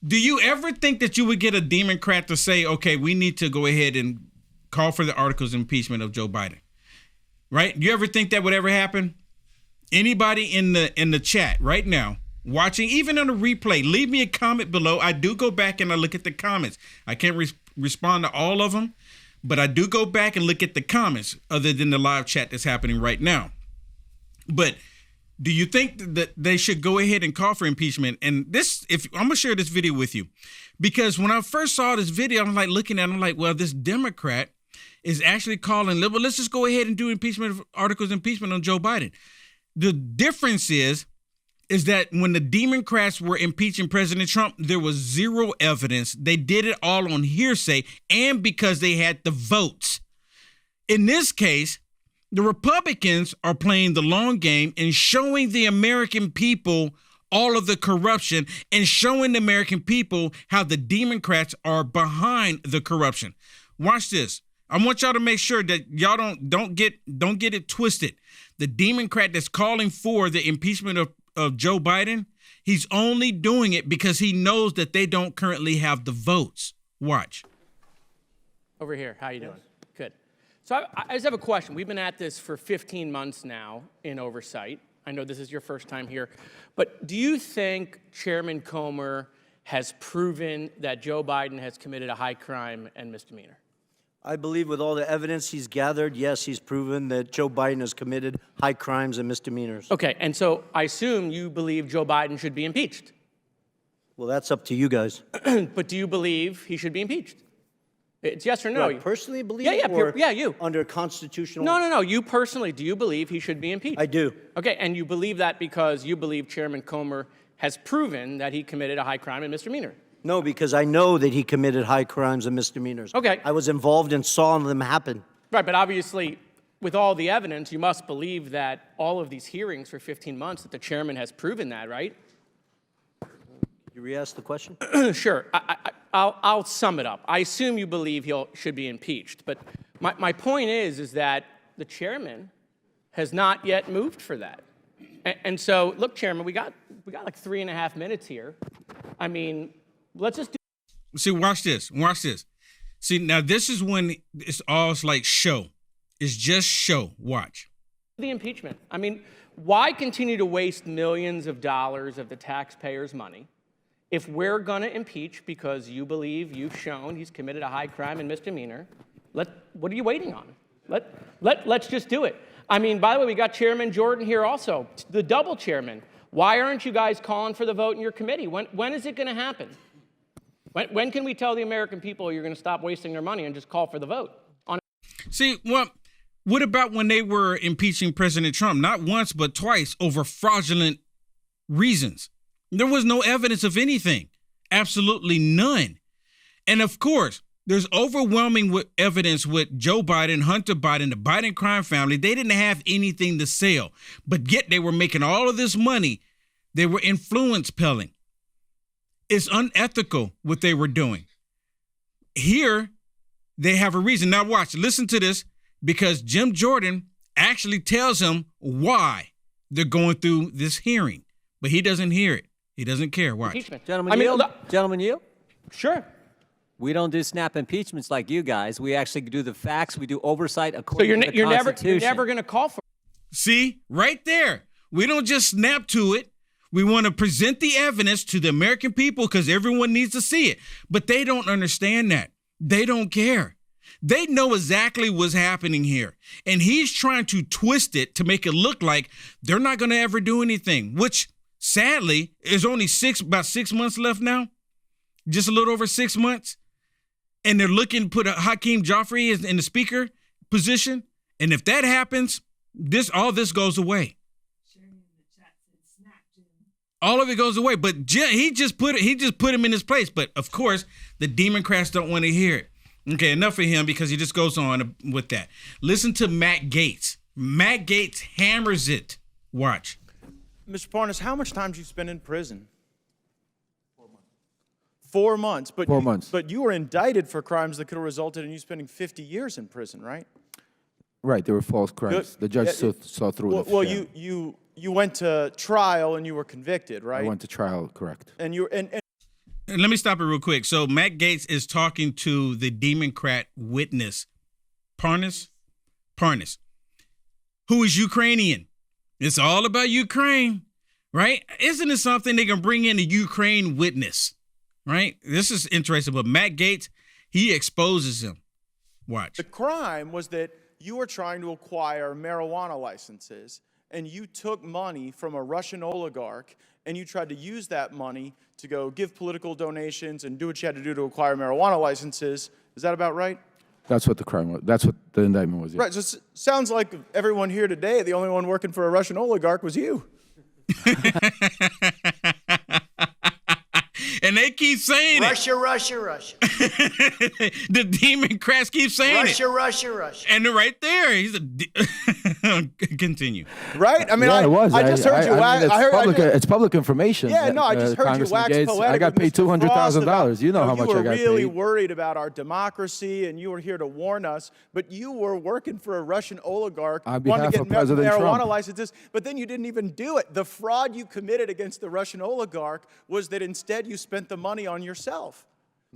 Do you ever think that you would get a Democrat to say, okay, we need to go ahead and call for the articles of impeachment of Joe Biden? Right? Do you ever think that would ever happen? Anybody in the chat right now watching, even on the replay, leave me a comment below. I do go back and I look at the comments. I can't respond to all of them, but I do go back and look at the comments other than the live chat that's happening right now. But do you think that they should go ahead and call for impeachment? And this, I'm going to share this video with you, because when I first saw this video, I'm like looking at it, I'm like, well, this Democrat is actually calling, well, let's just go ahead and do articles of impeachment on Joe Biden. The difference is that when the Democrats were impeaching President Trump, there was zero evidence. They did it all on hearsay and because they had the votes. In this case, the Republicans are playing the long game and showing the American people all of the corruption and showing the American people how the Democrats are behind the corruption. Watch this. I want y'all to make sure that y'all don't get it twisted. The Democrat that's calling for the impeachment of Joe Biden, he's only doing it because he knows that they don't currently have the votes. Watch. Over here. How you doing? Good. So I just have a question. We've been at this for 15 months now in oversight. I know this is your first time here, but do you think Chairman Comer has proven that Joe Biden has committed a high crime and misdemeanor? I believe with all the evidence he's gathered, yes, he's proven that Joe Biden has committed high crimes and misdemeanors. Okay, and so I assume you believe Joe Biden should be impeached. Well, that's up to you guys. But do you believe he should be impeached? It's yes or no. Do I personally believe yeah, you. Under constitutional... No. You personally, do you believe he should be impeached? I do. Okay, and you believe that because you believe Chairman Comer has proven that he committed a high crime and misdemeanor? No, because I know that he committed high crimes and misdemeanors. Okay. I was involved and saw them happen. Right, but obviously, with all the evidence, you must believe that all of these hearings for 15 months, that the chairman has proven that, right? You re-ask the question? Sure. I'll sum it up. I assume you believe he should be impeached, but my point is that the chairman has not yet moved for that. And so, look, Chairman, we got like 3.5 minutes here. I mean, let's just do. See, watch this. Watch this. See, now this is when it's like show. It's just show. Watch. The impeachment. I mean, why continue to waste millions of dollars of the taxpayers' money if we're going to impeach because you believe you've shown he's committed a high crime and misdemeanor? What are you waiting on? Let's just do it. I mean, by the way, we got Chairman Jordan here also, the double chairman. Why aren't you guys calling for the vote in your committee? When is it going to happen? When can we tell the American people you're going to stop wasting their money and just call for the vote? See, well, what about when they were impeaching President Trump? Not once, but twice over fraudulent reasons. There was no evidence of anything. Absolutely none. And of course, there's overwhelming evidence with Joe Biden, Hunter Biden, the Biden crime family. They didn't have anything to sell, but yet they were making all of this money. They were influence peddling. It's unethical what they were doing. Here, they have a reason. Now watch, listen to this, because Jim Jordan actually tells him why they're going through this hearing, but he doesn't hear it. He doesn't care. Watch. Gentlemen, yield? Sure. We don't do snap impeachments like you guys. We actually do the facts. We do oversight according to the you're Constitution. never going to call for it. See, right there. We don't just snap to it. We want to present the evidence to the American people because everyone needs to see it. But they don't understand that. They don't care. They know exactly what's happening here. And he's trying to twist it to make it look like they're not going to ever do anything, which sadly is only about 6 months left now. Just a little over 6 months. And they're looking to put Hakeem Joffrey in the speaker position. And if that happens, all this goes away. All of it goes away. But he just put him in his place. But of course, the Democrats don't want to hear it. Okay, enough of him because he just goes on with that. Listen to Matt Gaetz. Matt Gaetz hammers it. Watch. Mr. Parnas, how much time did you spend in prison? 4 months. 4 months. But you were indicted for crimes that could have resulted in you spending 50 years in prison, right? Right, they were false crimes. The judge saw through it. Well, you went to trial and you were convicted, right? I went to trial, correct. And you let me stop it real quick. So Matt Gaetz is talking to the Democrat witness, Parnas, who is Ukrainian. It's all about Ukraine, right? Isn't it something they can bring in a Ukraine witness, right? This is interesting. But Matt Gaetz, he exposes him. Watch. The crime was that you were trying to acquire marijuana licenses, and you took money from a Russian oligarch, and you tried to use that money to go give political donations and do what you had to do to acquire marijuana licenses. Is that about right? That's what the crime was. That's what the indictment was. Yeah. Right. So it sounds like everyone here today, the only one working for a Russian oligarch was you. And they keep saying Russia, Russia, Russia. The Democrats keep saying Russia, Russia, Russia. And right there, he's continue. Right? I mean, Yeah, it was. I just heard you. It's public information. Yeah, that, no, I just heard you Congressman wax Gaetz, poetic. I got paid with Mr. Frost $200,000. You know how much I got paid. You were really worried about our democracy, and you were here to warn us. But you were working for a Russian oligarch, On wanting behalf to of get President marijuana Trump. licenses. But then you didn't even do it. The fraud you committed against the Russian oligarch was that instead you spent the money on yourself.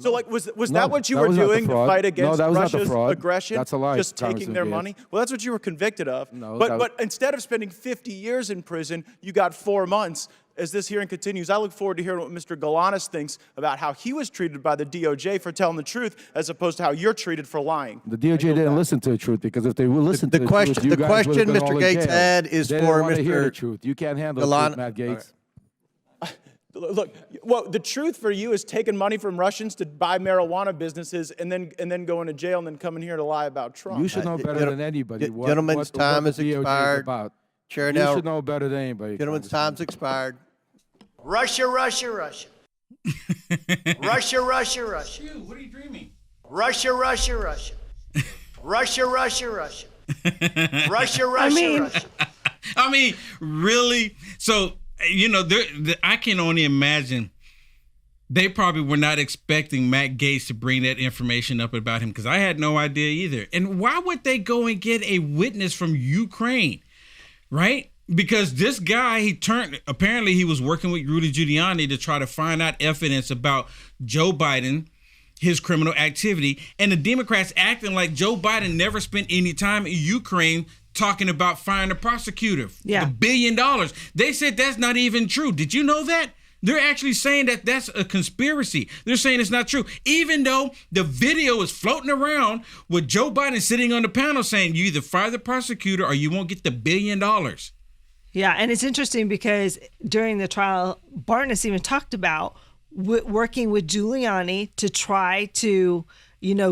So, like, was that what you were doing to fight against Russia's aggression? That's a lie. Just taking their money? Well, that's what you were convicted of. No, but instead of spending 50 years in prison, you got 4 months. As this hearing continues, I look forward to hearing what Mr. Galanis thinks about how he was treated by the DOJ for telling the truth, as opposed to how you're treated for lying. The DOJ didn't listen to the truth, because if they would listen to the truth, you the guys question would've been Mr. all in Gaetz jail. had is They for didn't want to hear Mr. the truth. You can't handle the truth, Matt Gaetz. Look, well, the truth for you is taking money from Russians to buy marijuana businesses and then go into jail and then come in here to lie about Trump. You should know better than anybody what Gentlemen's time what has the DOJ is expired. about. Chair You now. should know better than anybody. Gentlemen's time's expired. Russia, Russia, Russia. Russia, Russia, Russia. Dude, what are you dreaming? Russia, Russia, Russia. Russia, Russia, Russia. Russia, Russia, Russia. I mean, really? So, you know, I can only imagine they probably were not expecting Matt Gaetz to bring that information up about him, because I had no idea either. And why would they go and get a witness from Ukraine, right? Because this guy, apparently he was working with Rudy Giuliani to try to find out evidence about Joe Biden, his criminal activity, and the Democrats acting like Joe Biden never spent any time in Ukraine talking about firing a prosecutor. Yeah. $1 billion. They said that's not even true. Did you know that? They're actually saying that that's a conspiracy. They're saying it's not true, even though the video is floating around with Joe Biden sitting on the panel saying you either fire the prosecutor or you won't get the $1 billion. Yeah, and it's interesting because during the trial, Barnes even talked about working with Giuliani to try to,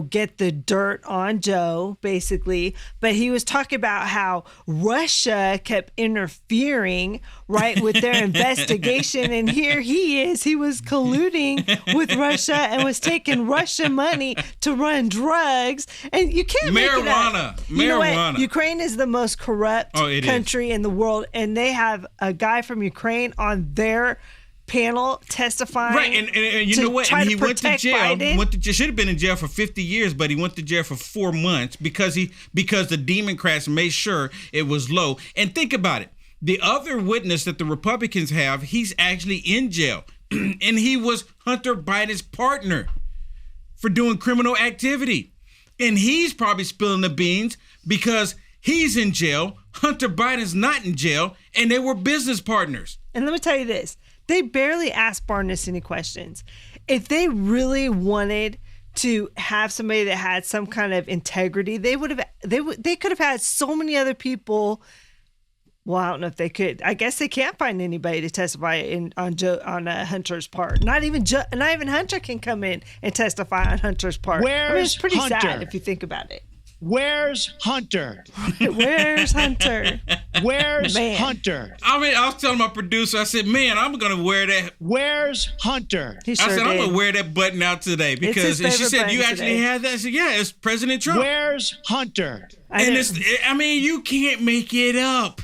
get the dirt on Joe, basically. But he was talking about how Russia kept interfering, right, with their investigation. And here he was colluding with Russia and was taking Russian money to run drugs. And you can't make it up. You know what? Ukraine is the most corrupt country in the world. And they have a guy from Ukraine on their panel testifying. Right, and you know what? And he went to jail. Biden. Should have been in jail for 50 years, but he went to jail for 4 months because the Democrats made sure it was low. And think about it. The other witness that the Republicans have, he's actually in jail. And he was Hunter Biden's partner for doing criminal activity. And he's probably spilling the beans because he's in jail. Hunter Biden's not in jail, and they were business partners. And let me tell you this. They barely asked Barnes any questions. If they really wanted to have somebody that had some kind of integrity, they could have had so many other people. Well, I don't know if they could. I guess they can't find anybody to testify on Hunter's part. Not even Hunter can come in and testify on Hunter's part. It's pretty sad if you think about it. Where's Hunter? Where's Hunter? Where's Hunter? I was telling my producer, I said, man, I'm going to wear that. Where's Hunter? He sure I said, did. I'm going to wear that button out today because and she said, you actually had that? I said, yeah, it's President Trump. Where's Hunter? You can't make it up.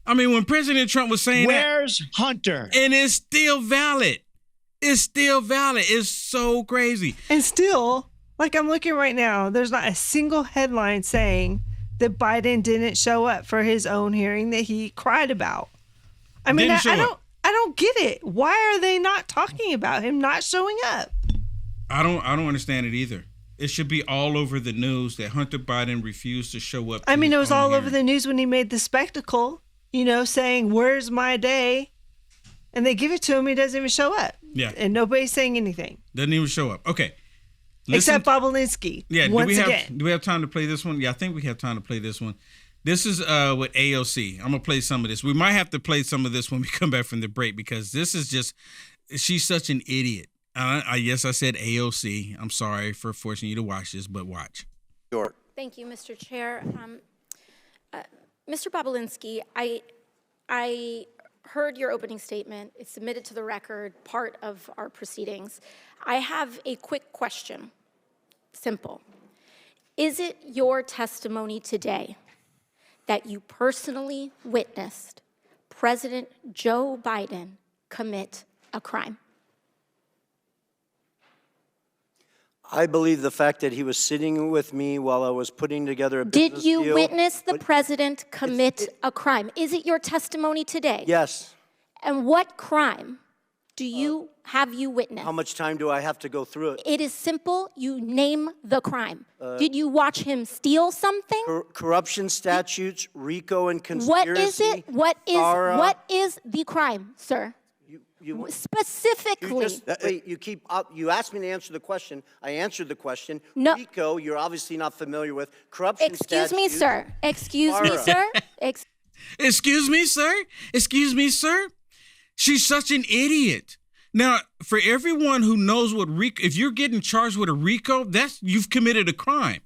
When President Trump was saying Where's Hunter? And it's still valid. It's still valid. It's so crazy. And still, like I'm looking right now, there's not a single headline saying that Biden didn't show up for his own hearing that he cried about. I I don't get it. Why are they not talking about him not showing up? I don't understand it either. It should be all over the news that Hunter Biden refused to show up. I mean, it was all over the news when he made the spectacle, saying, "Where's my day?" And they give it to him. He doesn't even show up. Yeah. And nobody's saying anything. Doesn't even show up. Okay. Except Bobulinski. Yeah. Once again. Do we have time to play this one? Yeah, I think we have time to play this one. This is with AOC. I'm going to play some of this. We might have to play some of this when we come back from the break because this is just, she's such an idiot. Yes, I said AOC. I'm sorry for forcing you to watch this, but watch. Sure. Thank you, Mr. Chair. Mr. Bobulinski, I heard your opening statement. It's submitted to the record, part of our proceedings. I have a quick question. Simple. Is it your testimony today that you personally witnessed President Joe Biden commit a crime? I believe the fact that he was sitting with me while I was putting together a business Did you deal, witness the president commit a crime? Is it your testimony today? Yes. And what crime have you witnessed? How much time do I have to go through it? It is simple. You name the crime. Did you watch him steal something? Corruption statutes, RICO and conspiracy. What is it? What is the crime, sir? Specifically. You asked me to answer the question. I answered the question. No. RICO, you're obviously not familiar with. Corruption statutes. Excuse me, sir. Excuse me, sir. Excuse me, sir. Excuse me, sir. She's such an idiot. Now, for everyone who knows what RICO, if you're getting charged with a RICO, you've committed a crime.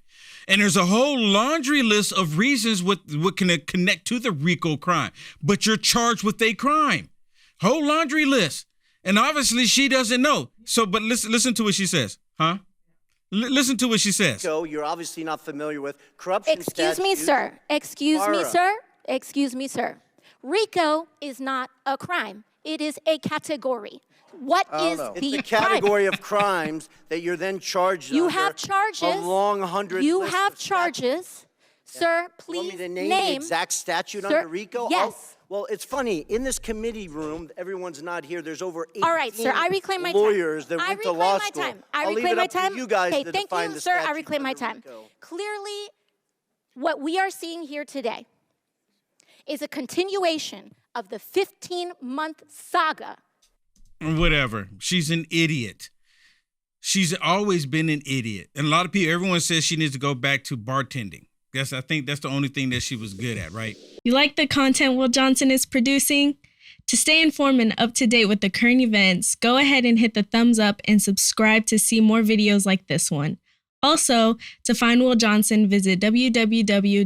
And there's a whole laundry list of reasons what can connect to the RICO crime. But you're charged with a crime. Whole laundry list. And obviously she doesn't know. So, but listen to what she says. Huh? Listen to what she says. So you're obviously not familiar with corruption Excuse me, sir. Excuse me, sir. Excuse me, sir. RICO is not a crime. It is a category. What is the It's a category of crimes that you're then charged You under have charges. A long 100 You list have of charges. statutes. Sir, You want please me to name the exact statute Sir, under RICO? yes. Well, it's funny. In this committee room, everyone's not here. There's over 18 All right, sir, I reclaim my time. lawyers that went to law school. I I'll leave reclaim it my up to time. you guys okay, to thank define you, the sir. I statute reclaim my under time. RICO. Clearly, what we are seeing here today is a continuation of the 15-month saga. Whatever. She's an idiot. She's always been an idiot. And a lot of people, everyone says she needs to go back to bartending. I think that's the only thing that she was good at, right? You like the content Will Johnson is producing? To stay informed and up to date with the current events, go ahead and hit the thumbs up and subscribe to see more videos like this one. Also, to find Will Johnson, visit www.uaf.media.